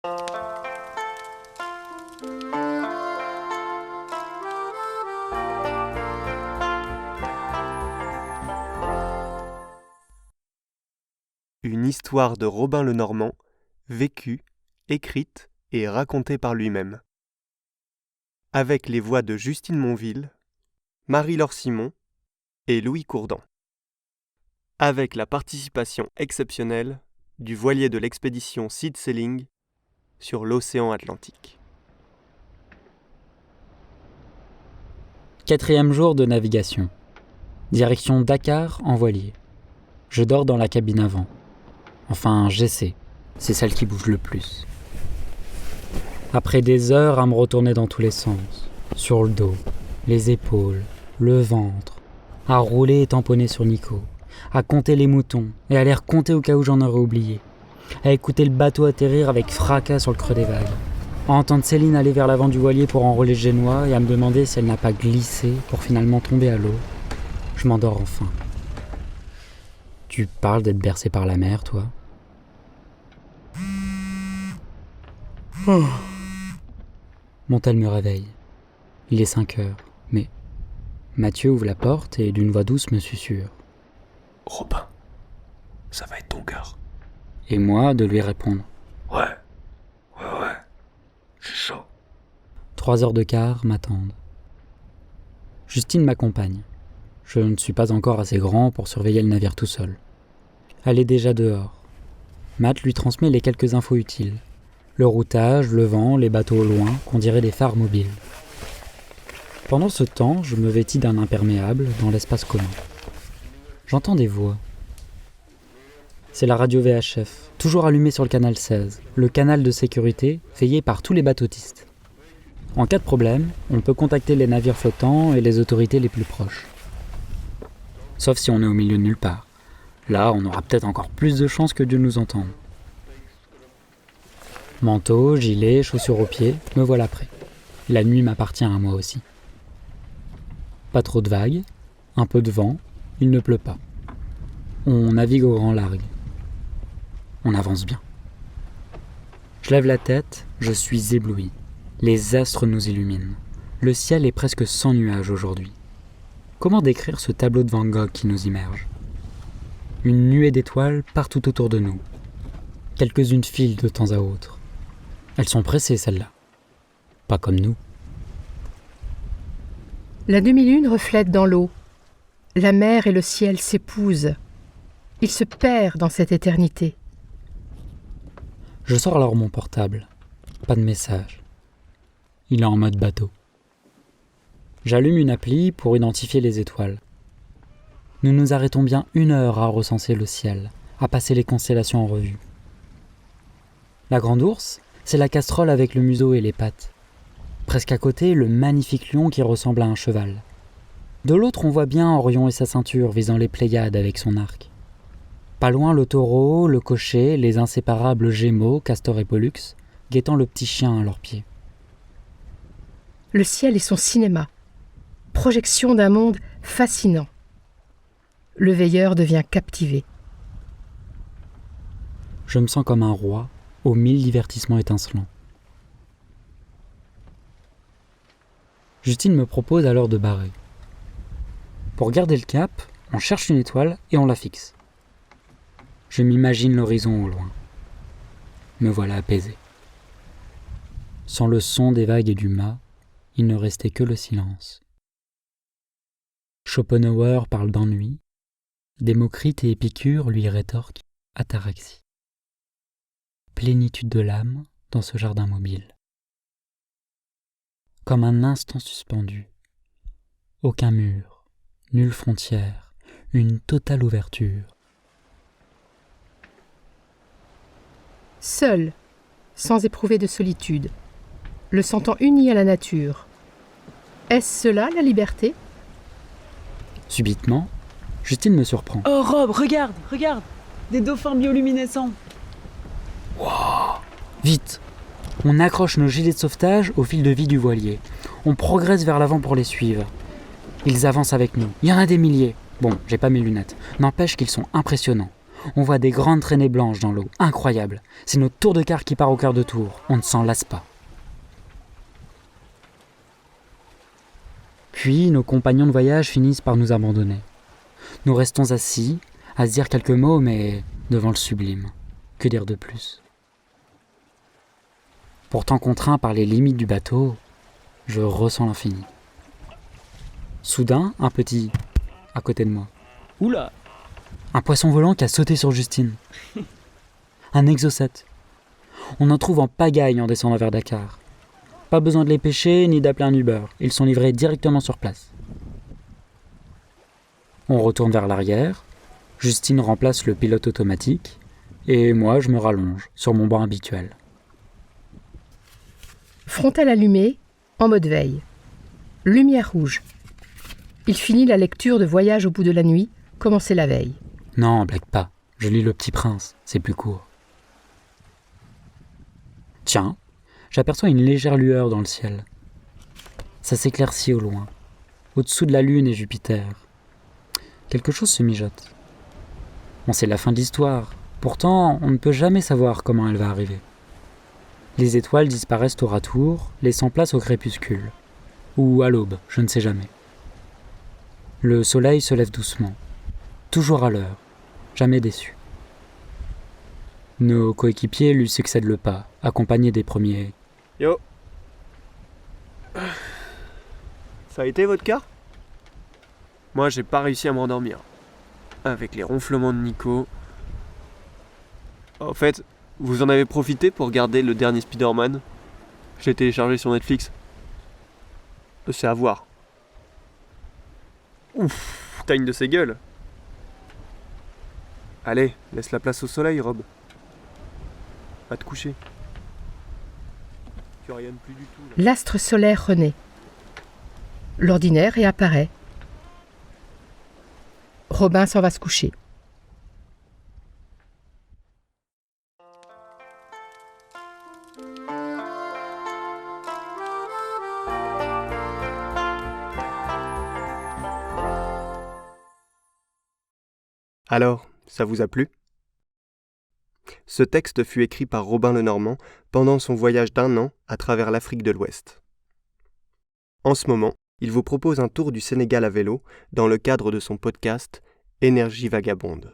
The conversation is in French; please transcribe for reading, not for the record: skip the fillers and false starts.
Une histoire de Robin le Normand, vécue, écrite et racontée par lui-même. Avec les voix de Justine Monville, Marie-Laure Simon et Louis Courdan. Avec la participation exceptionnelle du voilier de l'expédition Seed Sailing sur l'océan Atlantique. 4e jour de navigation. Direction Dakar en voilier. Je dors dans la cabine avant. Enfin, j'essaie. C'est celle qui bouge le plus. Après des heures à me retourner dans tous les sens, sur le dos, les épaules, le ventre, à rouler et tamponner sur Nico, à compter les moutons et à les recompter au cas où j'en aurais oublié, à écouter le bateau atterrir avec fracas sur le creux des vagues, à entendre Céline aller vers l'avant du voilier pour enrôler le génois et à me demander si elle n'a pas glissé pour finalement tomber à l'eau. Je m'endors enfin. Tu parles d'être bercé par la mer, toi ? Montel me réveille. Il est 5 heures, mais Mathieu ouvre la porte et d'une voix douce me susurre. Robin, ça va être ton quart. Et moi de lui répondre. Ouais, c'est chaud. 3 heures de quart m'attendent. Justine m'accompagne. Je ne suis pas encore assez grand pour surveiller le navire tout seul. Elle est déjà dehors. Matt lui transmet les quelques infos utiles. Le routage, le vent, les bateaux au loin, qu'on dirait des phares mobiles. Pendant ce temps, je me vêtis d'un imperméable dans l'espace commun. J'entends des voix. C'est la radio VHF, toujours allumée sur le canal 16, le canal de sécurité veillé par tous les bateautistes. En cas de problème, on peut contacter les navires flottants et les autorités les plus proches. Sauf si on est au milieu de nulle part. Là, on aura peut-être encore plus de chances que Dieu nous entende. Manteau, gilet, chaussures aux pieds, me voilà prêt. La nuit m'appartient à moi aussi. Pas trop de vagues, un peu de vent, il ne pleut pas. On navigue au grand large. On avance bien. Je lève la tête, je suis ébloui. Les astres nous illuminent. Le ciel est presque sans nuages aujourd'hui. Comment décrire ce tableau de Van Gogh qui nous immerge ? Une nuée d'étoiles partout autour de nous. Quelques-unes filent de temps à autre. Elles sont pressées, celles-là. Pas comme nous. La demi-lune reflète dans l'eau. La mer et le ciel s'épousent. Ils se perdent dans cette éternité. Je sors alors mon portable. Pas de message. Il est en mode bateau. J'allume une appli pour identifier les étoiles. Nous nous arrêtons bien 1 heure à recenser le ciel, à passer les constellations en revue. La grande ours, c'est la casserole avec le museau et les pattes. Presque à côté, le magnifique lion qui ressemble à un cheval. De l'autre, on voit bien Orion et sa ceinture visant les Pléiades avec son arc. Pas loin, le taureau, le cocher, les inséparables Gémeaux, Castor et Pollux, guettant le petit chien à leurs pieds. Le ciel est son cinéma, projection d'un monde fascinant. Le veilleur devient captivé. Je me sens comme un roi, aux 1000 divertissements étincelants. Justine me propose alors de barrer. Pour garder le cap, on cherche une étoile et on la fixe. Je m'imagine l'horizon au loin. Me voilà apaisé. Sans le son des vagues et du mât, il ne restait que le silence. Schopenhauer parle d'ennui, Démocrite et Épicure lui rétorquent ataraxie. Plénitude de l'âme dans ce jardin mobile. Comme un instant suspendu. Aucun mur, nulle frontière, une totale ouverture. Seul, sans éprouver de solitude, le sentant uni à la nature. Est-ce cela la liberté ? Subitement, Justine me surprend. Oh Rob, regarde, des dauphins bioluminescents. Waouh! Vite! On accroche nos gilets de sauvetage au fil de vie du voilier. On progresse vers l'avant pour les suivre. Ils avancent avec nous. Il y en a des milliers. Bon, j'ai pas mes lunettes. N'empêche qu'ils sont impressionnants. On voit des grandes traînées blanches dans l'eau, incroyable. C'est notre tour de quart qui part au quart de tour, on ne s'en lasse pas. Puis nos compagnons de voyage finissent par nous abandonner. Nous restons assis, à se dire quelques mots, mais devant le sublime. Que dire de plus ? Pourtant contraint par les limites du bateau, je ressens l'infini. Soudain, un petit à côté de moi. Oula! Un poisson volant qui a sauté sur Justine. Un exocète. On en trouve en pagaille en descendant vers Dakar. Pas besoin de les pêcher ni d'appeler un Uber. Ils sont livrés directement sur place. On retourne vers l'arrière. Justine remplace le pilote automatique. Et moi, je me rallonge sur mon banc habituel. Frontale allumée, en mode veille. Lumière rouge. Il finit la lecture de Voyage au bout de la nuit, commencée la veille. Non, blague pas. Je lis Le Petit Prince. C'est plus court. Tiens, j'aperçois une légère lueur dans le ciel. Ça s'éclaircit au loin, au-dessous de la Lune et Jupiter. Quelque chose se mijote. Bon, c'est la fin de l'histoire. Pourtant, on ne peut jamais savoir comment elle va arriver. Les étoiles disparaissent tour à tour, laissant place au crépuscule. Ou à l'aube, je ne sais jamais. Le soleil se lève doucement, toujours à l'heure, jamais déçu. Nos coéquipiers lui succèdent le pas, accompagnés des premiers. Yo. Ça a été votre quart ? Moi, j'ai pas réussi à m'endormir. Avec les ronflements de Nico. En fait, vous en avez profité pour regarder le dernier Spider-Man ? Je l'ai téléchargé sur Netflix. C'est à voir. Ouf, t'as une de ces gueules. Allez, laisse la place au soleil, Rob. Va te coucher. Tu rayonnes plus du tout, là. L'astre solaire renaît. L'ordinaire réapparaît. Robin s'en va se coucher. Alors, ça vous a plu ? Ce texte fut écrit par Robin Lenormand pendant son voyage d'1 an à travers l'Afrique de l'Ouest. En ce moment, il vous propose un tour du Sénégal à vélo dans le cadre de son podcast Énergie vagabonde.